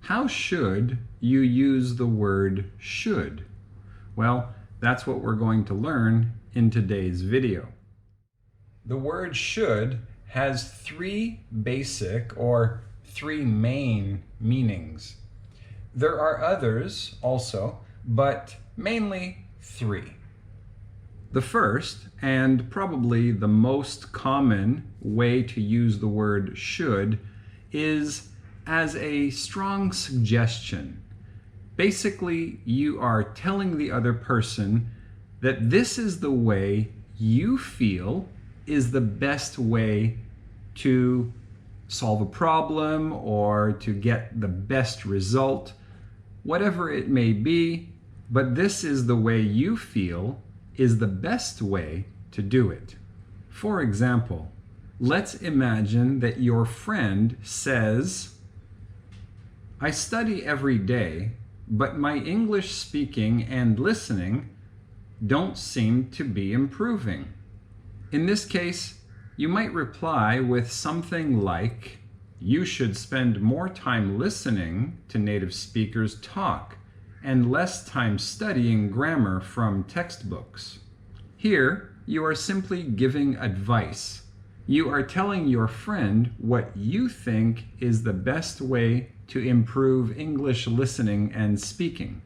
How should you use the word should? Well, that's what we're going to learn in today's video. The word should has three basic or three main meanings. There are others also, but mainly three. The first, and probably the most common way to use the word should, is as a strong suggestion. Basically, you are telling the other person that this is the way you feel is the best way to solve a problem or to get the best result, whatever it may be, but this is the way you feel is the best way to do it. For example, let's imagine that your friend says, "I study every day, but my English speaking and listening don't seem to be improving." In this case, you might reply with something like, "You should spend more time listening to native speakers talk and less time studying grammar from textbooks." Here, you are simply giving advice. You are telling your friend what you think is the best way to improve English listening and speaking.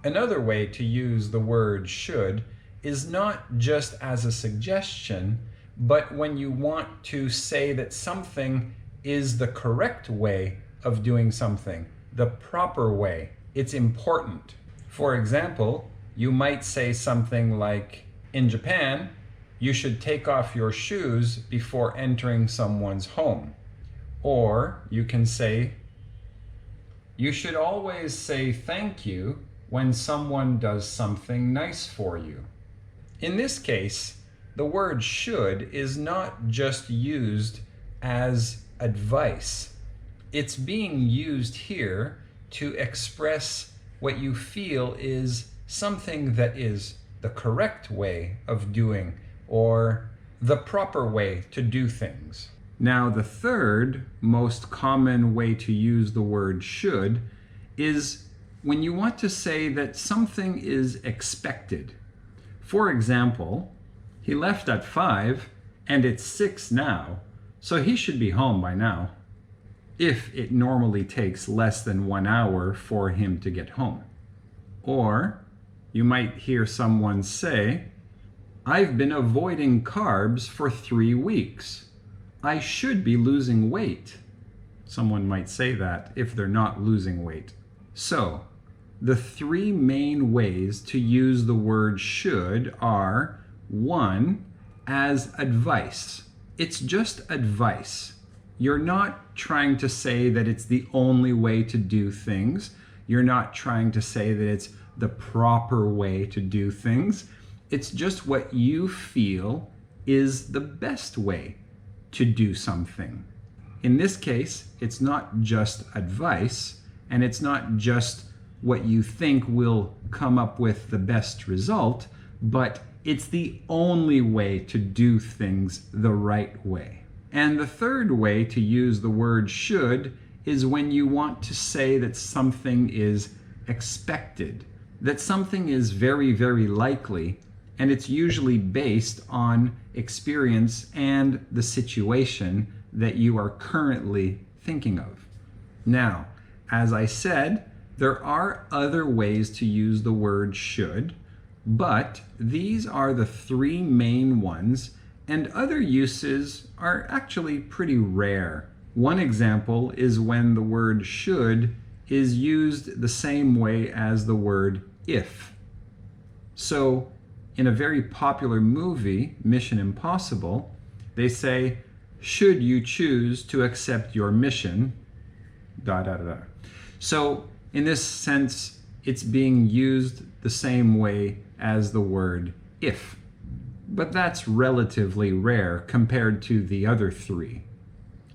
Another way to use the word should is not just as a suggestion, but when you want to say that something is the correct way of doing something, the proper way. It's important. For example, you might say something like, "In Japan, you should take off your shoes before entering someone's home." Or you can say, "You should always say thank you when someone does something nice for you." In this case, the word should is not just used as advice. It's being used here to express what you feel is something that is the correct way of doing or the proper way to do things. Now, the third most common way to use the word should is when you want to say that something is expected. For example, "He left at 5 and it's 6 now, so he should be home by now," if it normally takes less than 1 hour for him to get home. Or you might hear someone say, "I've been avoiding carbs for 3 weeks. I should be losing weight." Someone might say that if they're not losing weight. So, the three main ways to use the word should are: 1, as advice. It's just advice. You're not trying to say that it's the only way to do things. You're not trying to say that it's the proper way to do things. It's just what you feel is the best way to do something. In this case, it's not just advice, and it's not just what you think will come up with the best result, but it's the only way to do things the right way. And the third way to use the word should is when you want to say that something is expected, that something is very, very likely, and it's usually based on experience and the situation that you are currently thinking of. Now, as I said, there are other ways to use the word should, but these are the three main ones, and other uses are actually pretty rare. One example is when the word should is used the same way as the word if. So, in a very popular movie, Mission Impossible, they say, "Should you choose to accept your mission, ... So, in this sense, it's being used the same way as the word if. But that's relatively rare compared to the other three.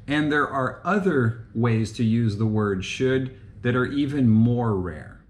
And there are other ways to use the word should that are even more rare.